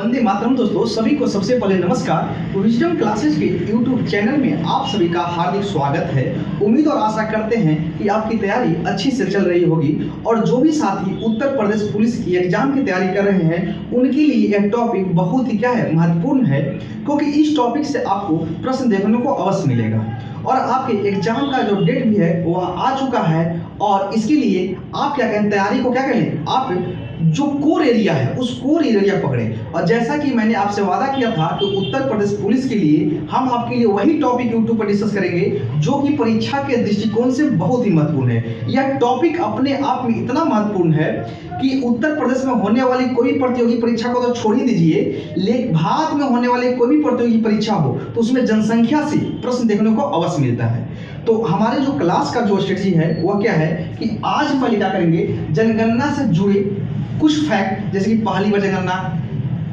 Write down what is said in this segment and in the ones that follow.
वंदे मातरम। दोस्तों सभी को सबसे पहले नमस्कार। विजडम क्लासेस के यूट्यूब चैनल में आप सभी का हार्दिक स्वागत है। उम्मीद और आशा करते हैं कि आपकी तैयारी अच्छी से चल रही होगी और जो भी साथी उत्तर प्रदेश पुलिस की एग्जाम की तैयारी कर रहे हैं उनके लिए यह टॉपिक बहुत ही महत्वपूर्ण है, क्योंकि इस टॉपिक से आपको प्रश्न देखने को अवश्य मिलेगा और आपके एग्जाम का जो डेट भी है वह आ चुका है। और इसके लिए आप क्या करें, तैयारी को क्या करें, आप जो कोर एरिया है उस कोर एरिया पकड़ें। और जैसा कि मैंने आपसे वादा किया था कि उत्तर प्रदेश पुलिस के लिए हम आपके लिए वही टॉपिक यूट्यूब पर डिस्कस करेंगे जो कि परीक्षा के दृष्टिकोण से बहुत ही महत्वपूर्ण है। यह टॉपिक अपने आप में इतना महत्वपूर्ण है कि उत्तर प्रदेश में होने वाली कोई प्रतियोगी परीक्षा को तो छोड़ ही दीजिए, लेकिन भारत में होने वाली कोई भी प्रतियोगी परीक्षा हो तो उसमें जनसंख्या से प्रश्न देखने को अवश्य मिलता है। तो हमारे जो क्लास का जो स्ट्रेटजी है वह क्या है कि आज हम क्या करेंगे, जनगणना से जुड़े कुछ फैक्ट, जैसे कि पहली बार जनगणना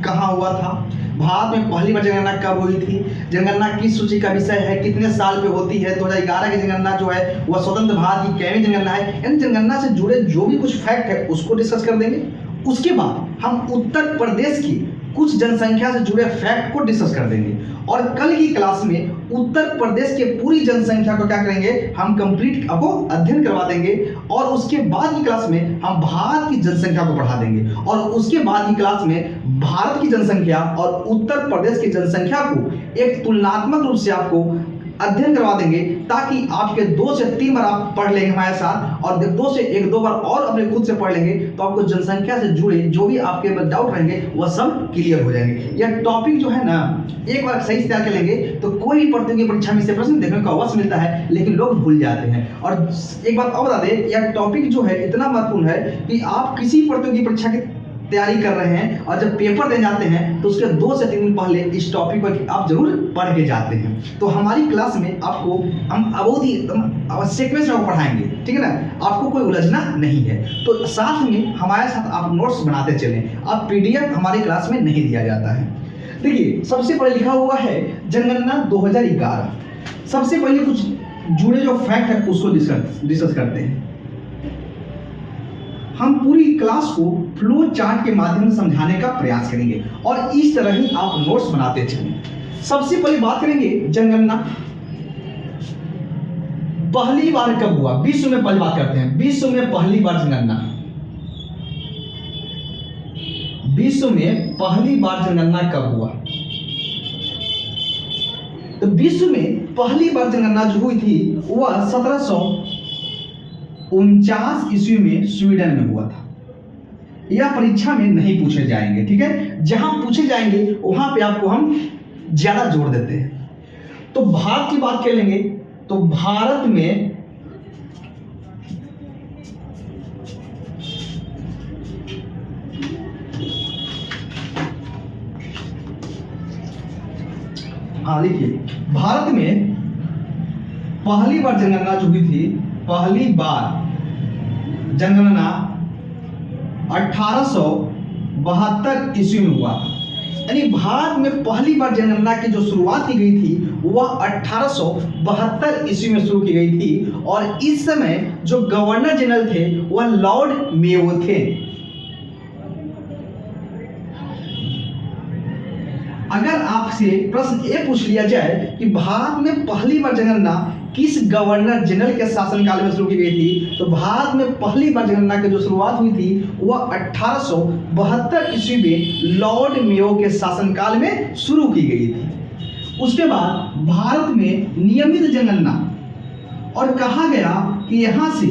कहाँ हुआ था, भारत में पहली बार जनगणना कब हुई थी, जनगणना किस सूची का विषय है, कितने साल पे होती है, 2011 की जनगणना जो है वह स्वतंत्र भारत की कैवी जनगणना है। यानी जनगणना से जुड़े जो भी कुछ फैक्ट है उसको डिस्कस कर देंगे। उसके बाद हम उत्तर प्रदेश की कुछ जनसंख्या से जुड़े फैक्ट को डिस्कस कर देंगे और कल की क्लास में उत्तर प्रदेश के पूरी जनसंख्या को क्या करेंगे, हम कंप्लीट आपको अध्ययन करवा देंगे। और उसके बाद की क्लास में हम भारत की जनसंख्या को बढ़ा देंगे और उसके बाद की क्लास में भारत की जनसंख्या और उत्तर प्रदेश की जनसंख्या को एक तुलनात्मक रूप से आपको अध्ययन करवा देंगे, ताकि आपके 2 से 3 बार आप पढ़ लेंगे हमारे साथ और 2 से 1-2 बार और अपने खुद से पढ़ लेंगे तो आपको जनसंख्या से जुड़े जो भी आपके डाउट रहेंगे वह सब क्लियर हो जाएंगे। यह टॉपिक जो है ना, एक बार सही से तैयार कर लेंगे तो कोई भी प्रतियोगी परीक्षा में से प्रश्न देखने को अवश्य मिलता है, लेकिन लोग भूल जाते हैं। और एक बात और बता दें, यह टॉपिक जो है इतना महत्वपूर्ण है कि आप किसी प्रतियोगी परीक्षा की तैयारी कर रहे हैं और जब पेपर देने जाते हैं तो उसके 2 से 3 दिन पहले इस टॉपिक पर आप जरूर पढ़ के जाते हैं। तो हमारी क्लास में आपको हम बहुत ही सीक्वेंस में पढ़ाएंगे, ठीक है ना, आपको कोई उलझना नहीं है। तो साथ में हमारे साथ आप नोट्स बनाते चलें। अब पीडीएफ हमारी क्लास में नहीं दिया जाता है। देखिए, सबसे पहले लिखा हुआ है जनगणना 2011। सबसे पहले कुछ जुड़े जो फैक्ट है उसको डिस्कस करते हैं। हम पूरी क्लास को फ्लो चार्ट के माध्यम से समझाने का प्रयास करेंगे और इस तरह ही आप नोट्स बनाते चलें। सबसे पहले बात करेंगे जनगणना पहली बार कब हुआ। विश्व में पहली बात करते हैं, विश्व में पहली बार जनगणना, विश्व में पहली बार जनगणना कब हुआ। तो विश्व में पहली बार जनगणना जो हुई थी वह 1749 ईस्वी में स्वीडन में हुआ था। यह परीक्षा में नहीं पूछे जाएंगे, ठीक है, जहां पूछे जाएंगे वहां पे आपको हम ज्यादा जोर देते हैं। तो भारत की बात कर लेंगे तो भारत में देखिए, भारत में पहली बार जनगणना जो हुई थी, पहली बार जनगणना 1872 ईस्वी में हुआ था। यानी भारत में पहली बार जनगणना की जो शुरुआत की गई थी वह 1872 ईस्वी में शुरू की गई थी और इस समय जो गवर्नर जनरल थे वह लॉर्ड मेयो थे। अगर आपसे प्रश्न ये पूछ लिया जाए कि भारत में पहली बार जनगणना किस गवर्नर जनरल के शासनकाल में शुरू की गई थी, तो भारत में पहली बार जनगणना की जो शुरुआत हुई थी वह 1872 ईस्वी में लॉर्ड मेयो के शासनकाल में शुरू की गई थी। उसके बाद भारत में नियमित जनगणना और कहा गया कि यहाँ से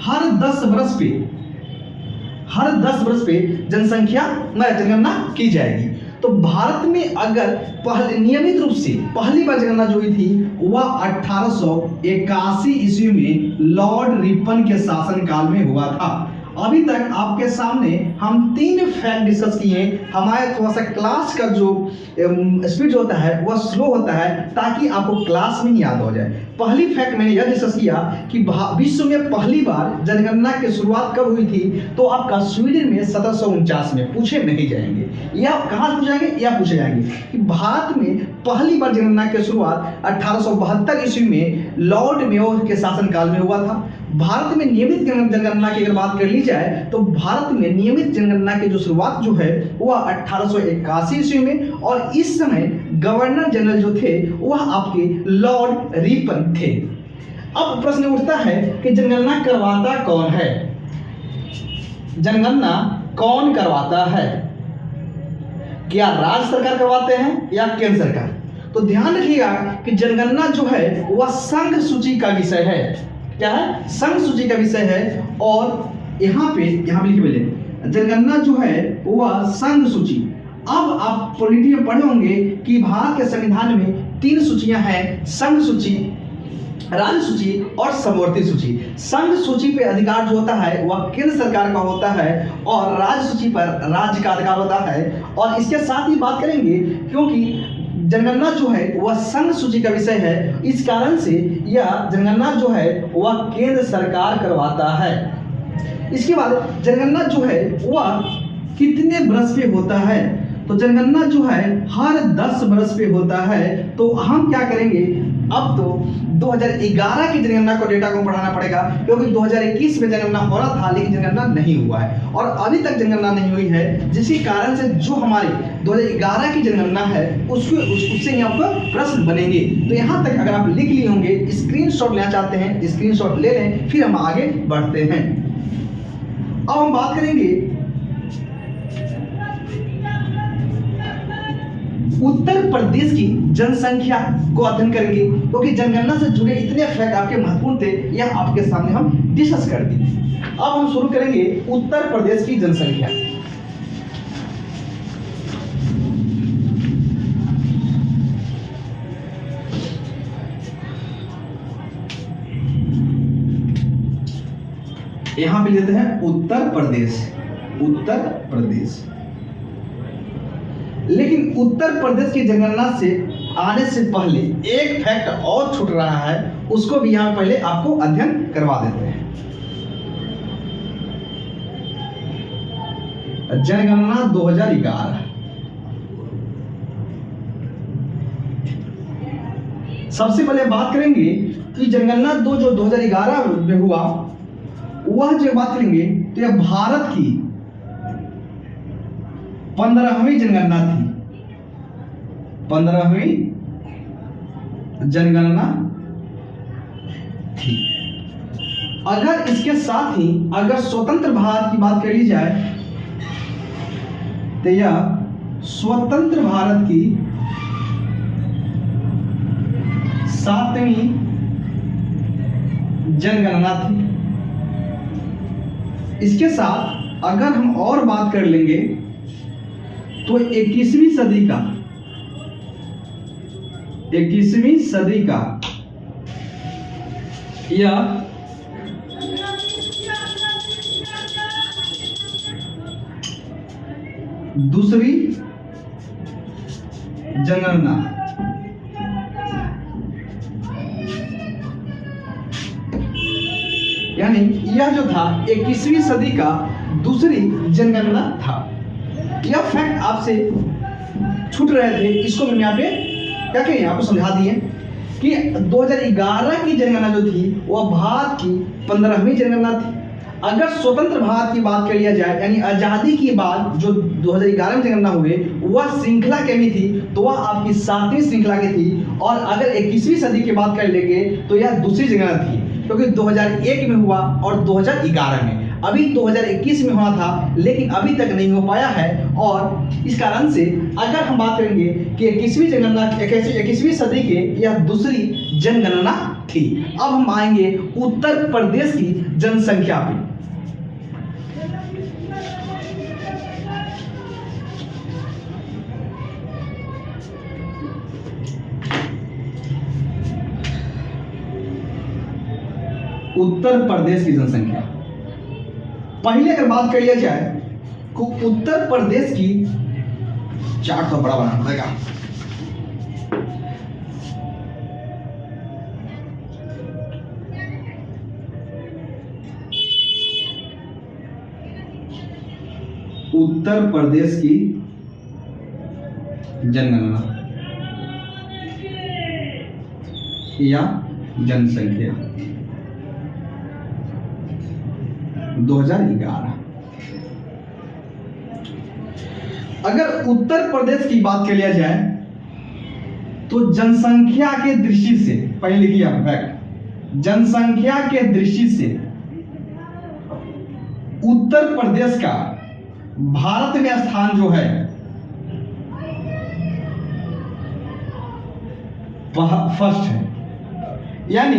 हर 10 वर्ष पे जनगणना की जाएगी। तो भारत में अगर नियमित रूप से पहली बार जनगणना जो हुई थी वह 1881 ईस्वी में लॉर्ड रिपन के शासनकाल में हुआ था। अभी तक आपके सामने हम 3 फैक्ट डिस्कस किए। हमारे थोड़ा सा क्लास का जो स्पीड होता है वह स्लो होता है ताकि आपको क्लास में ही याद हो जाए। पहली फैक्ट मैंने यह डिस्कस किया कि विश्व में पहली बार जनगणना की शुरुआत कब हुई थी, तो आपका स्वीडन में 1749 में पूछे नहीं जाएंगे। यह कहाँ पूछे जाएंगे, यह पूछे जाएंगे कि भारत में पहली बार जनगणना की शुरुआत 1872 ईस्वी में लॉर्ड मेयो के शासनकाल में हुआ था। भारत में नियमित जनगणना की अगर बात कर ली जाए तो भारत में नियमित जनगणना की जो शुरुआत जो है वह 1881 ईस्वी में, और इस समय गवर्नर जनरल जो थे वह आपके लॉर्ड रिपन थे। अब प्रश्न उठता है कि जनगणना करवाता कौन है? जनगणना कौन करवाता है? क्या राज्य सरकार करवाते हैं या केंद्र सरकार? तो ध्यान रखिएगा कि जनगणना जो है वह संघ सूची का विषय है। क्या है? संघ सूची का विषय है। और यहाँ पे लिख ले, जनगणना जो है वह संघ सूची। अब आप पॉलिटी में पढ़े होंगे कि भारत के संविधान में 3 सूचियां हैं, संघ सूची, राज्य सूची और समवर्ती सूची। संघ सूची पे अधिकार जो होता है वह केंद्र सरकार का होता है, और राज्य सूची पर राज्य का अधिकार होता है। और इसके साथ ही बात करेंगे क्योंकि जनगणना जो है वह संघ सूची का विषय है, इस कारण से यह जनगणना जो है वह केंद्र सरकार करवाता है। इसके बाद जनगणना जो है वह कितने बरस पे होता है? तो जनगणना जो है हर 10 बरस पे होता है। तो हम क्या करेंगे, अब तो 2011 की जनगणना को डेटा को बढ़ाना पड़ेगा, क्योंकि 2021 में जनगणना हो रहा था लेकिन जनगणना नहीं हुआ है और अभी तक जनगणना नहीं हुई है, जिसके कारण से जो हमारी 2011 की जनगणना है उससे यहाँ पर प्रश्न बनेंगे। तो यहाँ तक अगर आप लिख लिए होंगे, स्क्रीनशॉट लेना चाहते हैं स्क्रीनशॉट ले लें, फिर हम आगे बढ़ते हैं। अब हम बात करेंगे उत्तर प्रदेश की जनसंख्या को अध्ययन करेंगे, क्योंकि जनगणना से जुड़े इतने फैक्ट आपके महत्वपूर्ण थे, यह आपके सामने हम डिस्कस कर दिए। अब हम शुरू करेंगे उत्तर प्रदेश की जनसंख्या। यहां पे लेते हैं उत्तर प्रदेश, उत्तर प्रदेश। लेकिन उत्तर प्रदेश की जनगणना से आने से पहले एक फैक्ट और छूट रहा है, उसको भी यहां पहले आपको अध्ययन करवा देते हैं। जनगणना 2011। सबसे पहले बात करेंगे कि जनगणना जो 2011 में हुआ, वह जो बात करेंगे तो यह भारत की 15वीं जनगणना थी, 15वीं जनगणना थी। अगर इसके साथ ही अगर स्वतंत्र भारत की बात कर ली जाए तो यह स्वतंत्र भारत की 7वीं जनगणना थी। इसके साथ अगर हम और बात कर लेंगे तो 21वीं सदी का यह दूसरी जनगणना, यानी यह जो था 21वीं सदी का दूसरी जनगणना था। यह फैक्ट आपसे छूट रहे थे, इसको मैंने यहाँ पे क्या कहें आपको समझा दिए कि 2011 की जनगणना जो थी वह भारत की 15वीं जनगणना थी। अगर स्वतंत्र भारत की बात कर लिया जाए, यानी आजादी की बात जो 2011 में जनगणना हुई, वह श्रृंखला केमी थी, तो वह आपकी 7वीं श्रृंखला की थी। और अगर 21वीं सदी की बात कर लेंगे तो यह दूसरी जनगणना थी, क्योंकि 2001 में हुआ और 2011 में। अभी 2021 में हुआ था लेकिन अभी तक नहीं हो पाया है, और इस कारण से अगर हम बात करेंगे कि 21वीं सदी के यह दूसरी जनगणना थी। अब हम आएंगे उत्तर प्रदेश की जनसंख्या पे। उत्तर प्रदेश की जनसंख्या पहले अगर बात कर लिया जाए तो उत्तर प्रदेश की चार्ट तो बड़ा बनाना पड़ेगा। उत्तर प्रदेश की जनगणना या जनसंख्या 2011। अगर उत्तर प्रदेश की बात कर लिया जाए तो जनसंख्या के दृष्टि से, पहले लिखिए आप फैक्ट, जनसंख्या के दृष्टि से उत्तर प्रदेश का भारत में स्थान जो है फर्स्ट है। यानी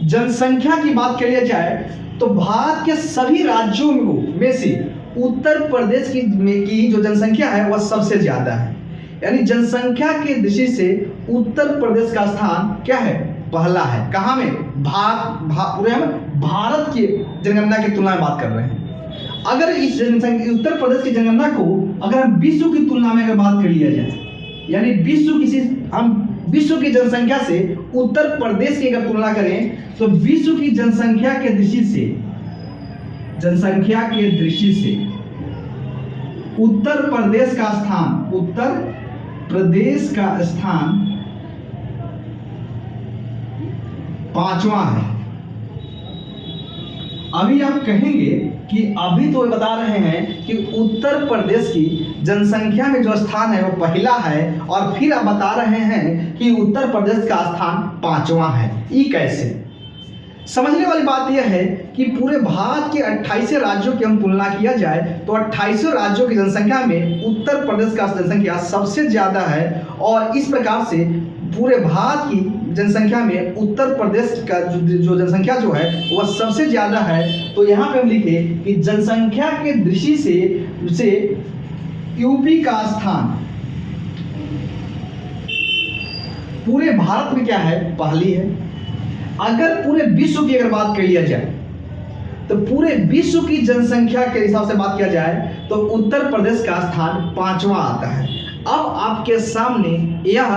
जनसंख्या की बात कर लिया जाए तो भारत के सभी राज्यों में से उत्तर प्रदेश की जो जनसंख्या है वह सबसे ज्यादा है। यानी जनसंख्या के दृष्टि से उत्तर प्रदेश का स्थान क्या है, पहला है। कहाँ में, पूरे हम भारत की जनगणना की तुलना में बात कर रहे हैं। अगर इस जनसंख्या उत्तर प्रदेश की जनगणना को अगर हम विश्व की तुलना में अगर बात कर लिया जाए, यानी विश्व की जनसंख्या से उत्तर प्रदेश की अगर तुलना करें तो विश्व की जनसंख्या के दृष्टि से उत्तर प्रदेश का स्थान पांचवा है। अभी आप कहेंगे कि अभी तो बता रहे हैं कि उत्तर प्रदेश की जनसंख्या में जो स्थान है वो पहला है, और फिर आप बता रहे हैं कि उत्तर प्रदेश का स्थान पांचवा है। ये कैसे? समझने वाली बात यह है कि पूरे भारत के 28 राज्यों की हम तुलना किया जाए तो 28 राज्यों की जनसंख्या में उत्तर प्रदेश का जनसंख्या सबसे ज़्यादा है, और इस प्रकार से पूरे भारत की जनसंख्या में उत्तर प्रदेश का जो जनसंख्या जो है वह सबसे ज़्यादा है। तो यहाँ पे हम लिखे कि जनसंख्या के दृष्टि से यूपी का स्थान पूरे भारत में क्या है, पहली है। अगर पूरे विश्व की अगर बात कर लिया जाए तो पूरे विश्व की जनसंख्या के हिसाब से बात किया जाए तो उत्तर प्रदेश का स्थान पांचवा आता है। अब आपके सामने यह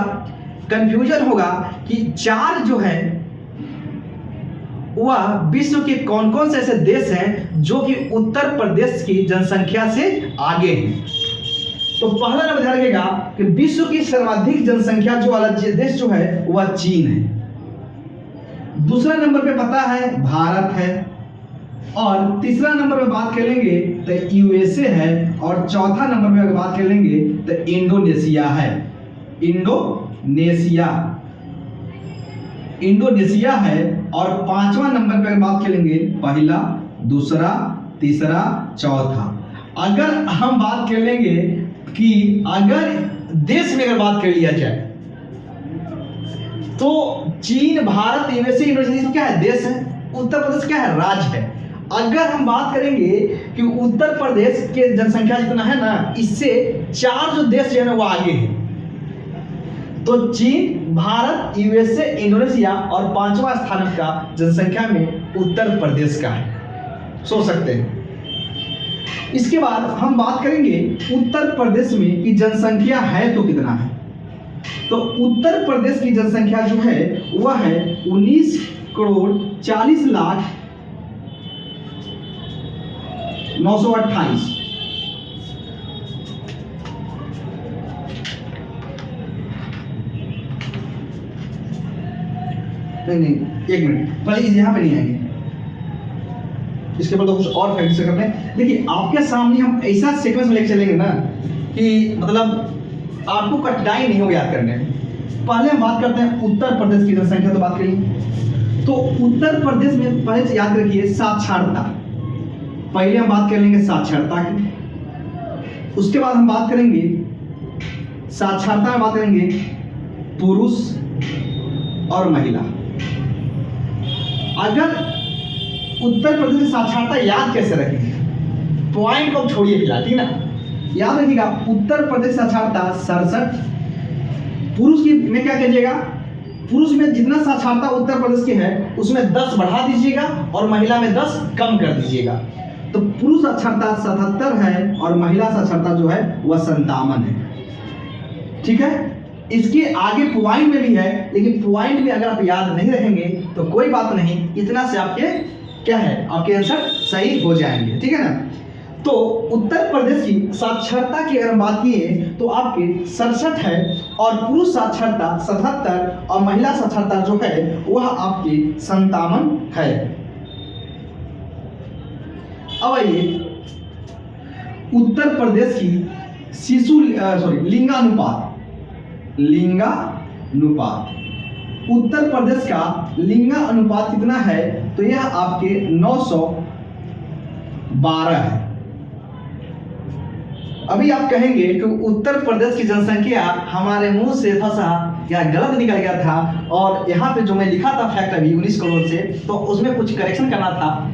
कंफ्यूजन होगा कि चार जो है वह विश्व के कौन कौन से ऐसे देश हैं जो कि उत्तर प्रदेश की जनसंख्या से आगे हैं। तो पहला नंबर ध्यान रखिएगा कि विश्व की सर्वाधिक जनसंख्या जो वाला देश जो है वह चीन है। दूसरा नंबर पे पता है भारत है, और तीसरा नंबर पे बात कर लेंगे तो यूएसए है, और चौथा नंबर पे अगर बात कर लेंगे तो इंडोनेशिया है। इंडोनेशिया है, और पांचवा नंबर पे बात करेंगे पहला, दूसरा, तीसरा, चौथा। अगर हम बात कर लेंगे कि अगर देश में अगर बात कर लिया जाए तो चीन, भारत, यूएसए, इंडोनेशिया क्या है, देश है। उत्तर प्रदेश क्या है, राज्य है। अगर हम बात करेंगे कि उत्तर प्रदेश के जनसंख्या जितना है ना, इससे चार जो देश जो है ना वो आगे है। तो चीन, भारत, यूएसए, इंडोनेशिया, और पांचवा स्थान का जनसंख्या में उत्तर प्रदेश का है। सोच सकते हैं। इसके बाद हम बात करेंगे उत्तर प्रदेश में की जनसंख्या है तो कितना है। तो उत्तर प्रदेश की जनसंख्या जो है वह है 19,40,928। नहीं, एक मिनट, पहले यहाँ पे नहीं आएंगे, इसके ऊपर तो कुछ और फैक्ट से करने। देखिए आपके सामने हम ऐसा सीक्वेंस में लेके चलेंगे ना कि मतलब आपको कठिनाई नहीं हो याद करने में। पहले हम बात करते हैं उत्तर प्रदेश की जनसंख्या, तो बात करिए तो उत्तर प्रदेश में पहले से याद रखिए साक्षरता। पहले हम बात कर लेंगे साक्षरता की, उसके बाद हम बात करेंगे साक्षरता में बात करेंगे पुरुष और महिला। अगर उत्तर प्रदेश की साक्षरता याद कैसे रखेंगे, पॉइंट को छोड़िए फिलहाल, ठीक ना। याद रखिएगा उत्तर प्रदेश साक्षरता 67, पुरुष की में क्या कीजिएगा, पुरुष में जितना साक्षरता उत्तर प्रदेश की है उसमें 10 बढ़ा दीजिएगा और महिला में 10 कम कर दीजिएगा। तो पुरुष साक्षरता 77 है और महिला साक्षरता जो है वह 57 है। ठीक है, इसके आगे पॉइंट में भी है, लेकिन पॉइंट में अगर आप याद नहीं रखेंगे तो कोई बात नहीं, इतना से आपके क्या है, आपके आंसर सही हो जाएंगे। ठीक है ना। तो उत्तर प्रदेश की साक्षरता की अगर बात किए तो आपके 67 है, और पुरुष साक्षरता 77 और महिला साक्षरता जो है वह आपकी 57 है। अब आइए उत्तर प्रदेश की लिंगानुपात। उत्तर प्रदेश का लिंगानुपात कितना है? तो यह आपके 912 है। अभी आप कहेंगे कि उत्तर प्रदेश की जनसंख्या हमारे मुंह से फंसा या गलत निकल गया था, और यहाँ पे जो मैं लिखा था फैक्ट अभी 19 करोड़ से, तो उसमें कुछ करेक्शन करना था,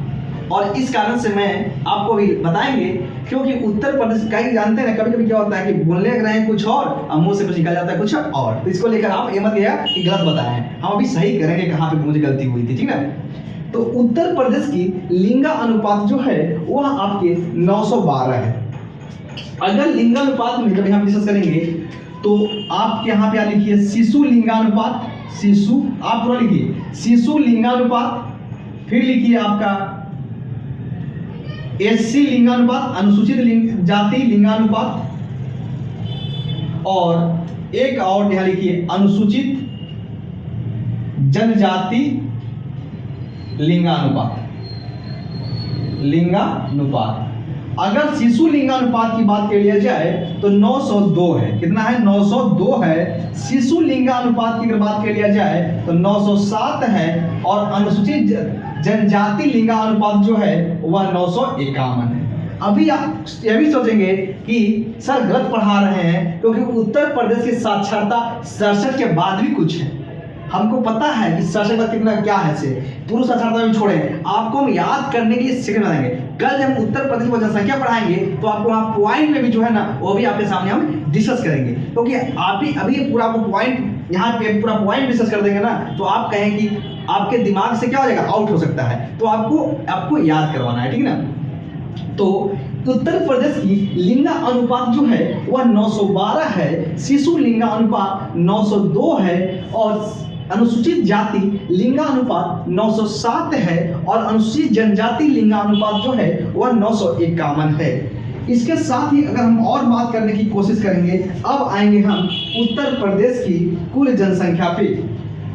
और इस कारण से मैं आपको भी बताएंगे। क्योंकि उत्तर प्रदेश कहीं जानते हैं ना, कभी कभी क्या होता है कि बोलने लग रहे हैं कुछ और मुंह से कुछ निकल जाता है कुछ और, तो इसको लेकर आप ये मत किया कि गलत बताएं, हम अभी सही करेंगे कहाँ पे मुझे गलती हुई थी, ठीक ना। तो उत्तर प्रदेश की लिंगानुपात जो है वह आपके 912 है। अगर लिंगानुपात में जब यहाँ डिस्कस करेंगे तो आप यहाँ पे लिखिए शिशु लिंगानुपात, शिशु आप पूरा लिखिए शिशु लिंगानुपात, फिर लिखिए आपका एससी लिंगानुपात, अनुसूचित जाति लिंगानुपात, और एक और यहाँ लिखिए अनुसूचित जनजाति लिंगानुपात। अगर शिशु लिंगानुपात की बात कर लिया जाए तो 902 है। कितना है? 902 है। शिशु लिंगानुपात की अगर बात कर लिया जाए तो 907 है, और अनुसूचित जनजाति लिंगानुपात जो है वह 951 है। अभी आप यह भी सोचेंगे कि सर गलत पढ़ा रहे हैं, क्योंकि उत्तर प्रदेश की साक्षरता 67 के बाद भी कुछ है। हमको पता है कि साक्षरता कितना क्या है से, पुरुष साक्षरता भी छोड़े, आपको हम याद करने के लिए सेकंड बनाएंगे। कल जब उत्तर प्रदेश की जनसंख्या पढ़ाएंगे तो आपको वहाँ पॉइंट में भी जो है ना वो भी आपके सामने हम डिस्कस करेंगे, क्योंकि आप ही अभी पूरा आपको पॉइंट यहाँ पे पूरा पॉइंट डिस्कस कर देंगे ना, तो आप कहें कि आपके दिमाग से क्या हो जाएगा, आउट हो सकता है, तो आपको याद करवाना है, ठीक ना। तो उत्तर प्रदेश की लिंगा अनुपात जो है वह 912 है, शिशु लिंगा अनुपात 902 है, और अनुसूचित जाति लिंगानुपात 907 है, और अनुसूचित जनजाति लिंगानुपात जो है वह 951 है। इसके साथ ही अगर हम और बात करने की कोशिश करेंगे, अब आएंगे हम उत्तर प्रदेश की कुल जनसंख्या पे।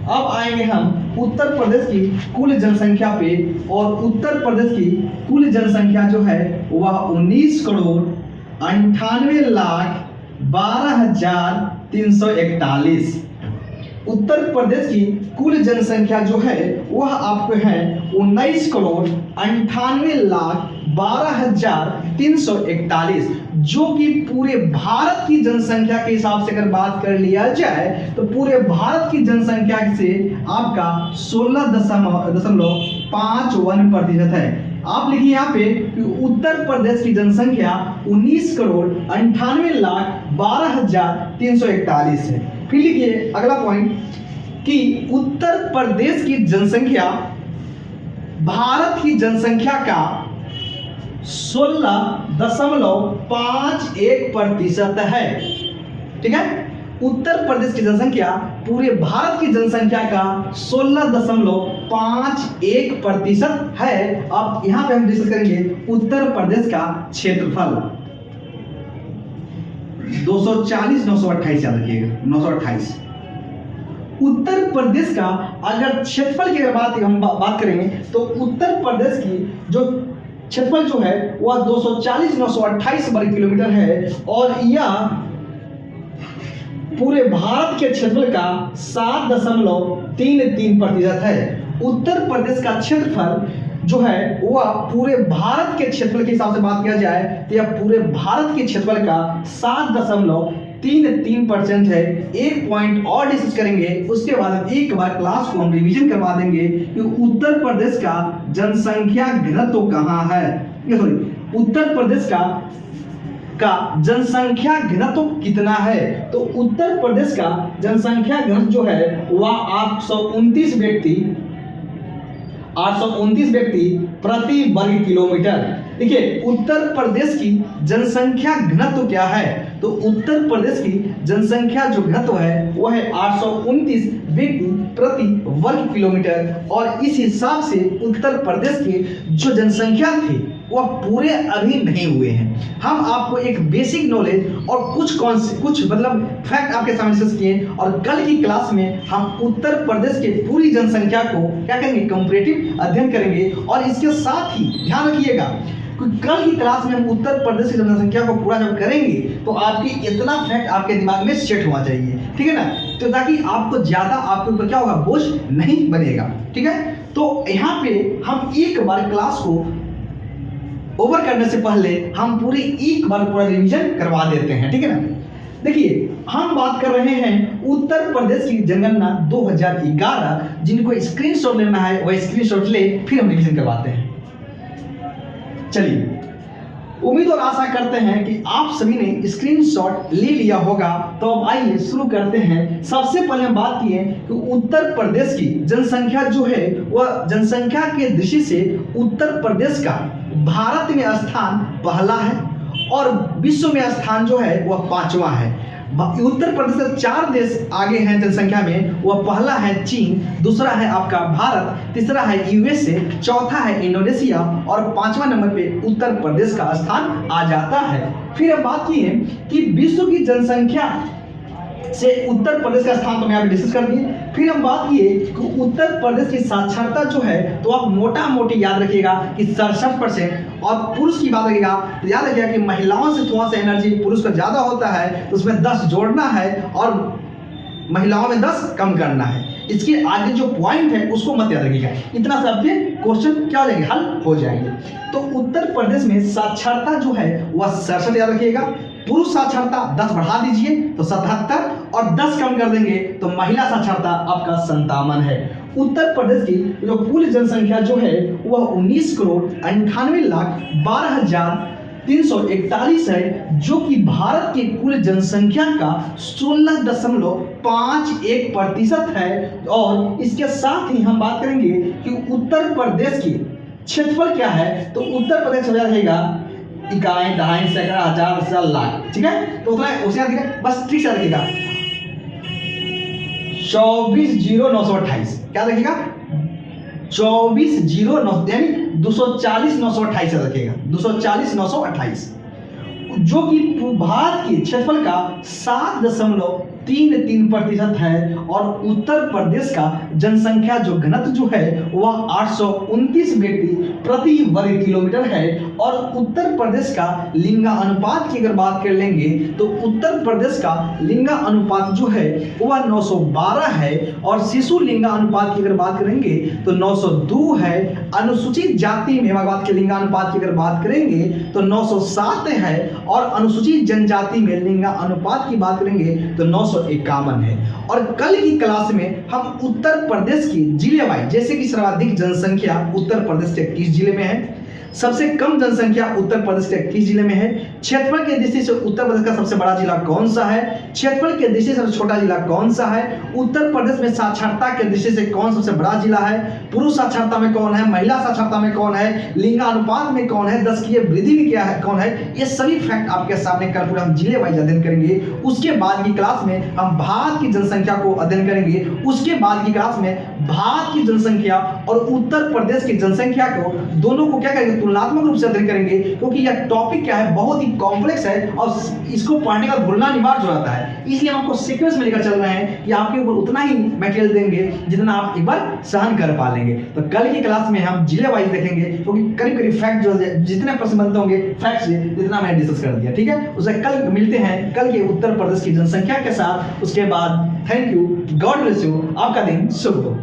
अब आएंगे हम उत्तर प्रदेश की कुल जनसंख्या पे, और उत्तर प्रदेश की कुल जनसंख्या जो है वह 19,98,12,341। उत्तर प्रदेश की कुल जनसंख्या जो है वह आपको है 19,98,12,341, जो कि पूरे भारत की जनसंख्या के हिसाब से अगर बात कर लिया जाए तो पूरे भारत की जनसंख्या से आपका 16.51% है। आप लिखिए यहाँ पे कि उत्तर प्रदेश की जनसंख्या 19,98,12,341 है। फिर लिखिए अगला पॉइंट कि उत्तर प्रदेश की जनसंख्या भारत की जनसंख्या का 16.51% है, ठीक है। उत्तर प्रदेश की जनसंख्या पूरे भारत की जनसंख्या का 16.51% है। अब यहां पे हम डिस्कस करेंगे उत्तर प्रदेश का क्षेत्रफल 240 928 याद रखिएगा 928। उत्तर प्रदेश का अगर क्षेत्रफल की अगर हम बात करेंगे तो उत्तर प्रदेश की जो क्षेत्रफल जो है वह 240 928 वर्ग किलोमीटर है, और यह पूरे भारत के क्षेत्रफल का 7.33% है। उत्तर प्रदेश का क्षेत्रफल जो है वह पूरे भारत के क्षेत्रफल के हिसाब से बात किया जाए तो यह पूरे भारत के क्षेत्रफल का 7.33% है। एक पॉइंट और डिस्कस करेंगे, उसके बाद एक बार क्लास को हम रिवीजन करवा देंगे कि उत्तर प्रदेश का जनसंख्या घनत्व कहाँ है। उत्तर प्रदेश का जनसंख्या घनत्व कितना है? तो उत्तर प्रदेश का जनसंख्या घनत्व जो है वह 829 व्यक्ति प्रति वर्ग किलोमीटर। देखिए उत्तर प्रदेश की जनसंख्या घनत्व क्या है? तो उत्तर प्रदेश की जनसंख्या जो घनत्व है वह है 829 व्यक्ति प्रति वर्ग किलोमीटर, और इस हिसाब से उत्तर प्रदेश की जो जनसंख्या थी वह पूरे अभी नहीं हुए हैं। हम आपको एक बेसिक नॉलेज और कुछ मतलब फैक्ट आपके सामने डिस्कस किए, और कल की क्लास में हम उत्तर प्रदेश के पूरी जनसंख्या को क्या करेंगे, कंपैरेटिव अध्ययन करेंगे। और इसके साथ ही ध्यान रखिएगा क्योंकि कल की क्लास में हम उत्तर प्रदेश की जनसंख्या को पूरा जब करेंगे तो आपकी इतना फैक्ट आपके दिमाग में सेट होना चाहिए, ठीक है ना, तो ताकि आपको ज़्यादा आपके ऊपर क्या होगा, बोझ नहीं बनेगा, ठीक है। तो यहाँ पे हम एक बार क्लास को ओवर करने से पहले हम पूरी एक बार पूरा रिवीजन करवा देते हैं, ठीक है ना। देखिए हम बात कर रहे हैं उत्तर प्रदेश की जनगणना 2011, जिनको स्क्रीनशॉट लेना है वह स्क्रीनशॉट ले, फिर हम रिवीजन करवाते हैं। चलिए, उम्मीद और आशा करते हैं कि आप सभी ने स्क्रीनशॉट ले लिया होगा। तो अब आइए शुरू करते हैं। सबसे पहले हम बात किए कि उत्तर प्रदेश की जनसंख्या जो है वह जनसंख्या के दृष्टि से उत्तर प्रदेश का भारत में स्थान पहला है और विश्व में स्थान जो है वह 5वां है। उत्तर प्रदेश से 4 देश आगे हैं जनसंख्या में, वह पहला है चीन, दूसरा है आपका भारत, तीसरा है यूएसए, चौथा है इंडोनेशिया और 5वां नंबर पे उत्तर प्रदेश का स्थान आ जाता है। फिर हम बात की है कि विश्व की जनसंख्या से उत्तर प्रदेश का स्थान तो मैं यहाँ पे डिस्कस कर दिए। फिर हम बात किए कि उत्तर प्रदेश की साक्षरता जो है तो आप मोटा मोटी याद रखिएगा कि 67%, और पुरुष की बात रखिएगा तो याद रखिएगा कि महिलाओं से थोड़ा सा एनर्जी पुरुष का ज़्यादा होता है, तो उसमें 10 जोड़ना है और महिलाओं में 10 कम करना है। इसके आगे जो पॉइंट है उसको मत याद रखिएगा, इतना सा आपके क्वेश्चन क्या हो जाएंगे, हल हो जाएंगे। तो उत्तर प्रदेश में साक्षरता जो है वह 67 याद रखिएगा, पुरुष साक्षरता 10 बढ़ा दीजिए तो 77 और 10 कम कर देंगे तो महिला साक्षरता आपका 57 है। उत्तर प्रदेश की जो कुल जनसंख्या जो है वह 19,98,12,341 है, जो कि भारत की कुल जनसंख्या का 16.51% है। और इसके साथ ही हम बात करेंगे कि उत्तर प्रदेश की क्षेत्रफल क्या है, तो उत्तर प्रदेश हो जाएगा इकाई, दहाई, सैकड़ा, हजार, हजार, लाख, ठीक है। तो उतना उसे बस ठीक से रखिएगा 24,0928, क्या रखिएगा 24,09 यानी 240,928 रखिएगा 240,928, जो कि भारत के क्षेत्रफल का 7.33% है। और उत्तर प्रदेश का जनसंख्या जो घनत्व जो है वह 829 व्यक्ति प्रति वर्ग किलोमीटर है। और उत्तर प्रदेश का लिंगा अनुपात की अगर बात कर लेंगे तो उत्तर प्रदेश का लिंगा अनुपात जो है वह 912 है, और शिशु लिंगा अनुपात की अगर बात करेंगे तो 902 है। अनुसूचित जाति में बात के लिंगा अनुपात की अगर बात करेंगे तो 907 है, और अनुसूचित जनजाति में लिंगा अनुपात की बात करेंगे तो 951 है। और कल की क्लास में हम उत्तर प्रदेश की जिले वाइज, जैसे कि सर्वाधिक जनसंख्या उत्तर प्रदेश के 21 जिले में है, सबसे कम जनसंख्या उत्तर प्रदेश के 21 जिले में है, क्षेत्रफल के दृष्टि से उत्तर प्रदेश का सबसे बड़ा जिला कौन सा है, क्षेत्रफल के दृष्टि से सबसे छोटा जिला कौन सा है, उत्तर प्रदेश में साक्षरता के दृष्टि से कौन सबसे बड़ा जिला है, पुरुष साक्षरता में कौन है, महिला साक्षरता में कौन है, लिंगानुपात में कौन है, 10 की वृद्धि में क्या है, कौन है, ये सभी फैक्ट आपके सामने कल पूरा हम जिले वाइज अध्ययन करेंगे। उसके बाद की क्लास में हम भारत की जनसंख्या को अध्ययन करेंगे। उसके बाद की क्लास में भारत की जनसंख्या और उत्तर प्रदेश की जनसंख्या को दोनों को क्या करेंगे, तुलनात्मक रूप से अध्ययन करेंगे, क्योंकि यह टॉपिक क्या है, बहुत ही कॉम्प्लेक्स है और इसको पढ़ने का भूलना अनिवार्य हो जाता है। इसलिए हम आपको सीक्वेंस में लेकर चल रहे हैं कि आपके ऊपर उतना ही मटेरियल देंगे जितना आप एक बार सहन कर पा लेंगे। तो कल की क्लास में हम जिले वाइज देखेंगे, क्योंकि करीब करीब फैक्ट जो जितने प्रश्न बनते होंगे फैक्ट से जितना मैंने डिस्कस कर दिया, ठीक है। उसे कल मिलते हैं कल के उत्तर प्रदेश की जनसंख्या के साथ। उसके बाद thank you, God bless you, आपका दिन शुभ हो।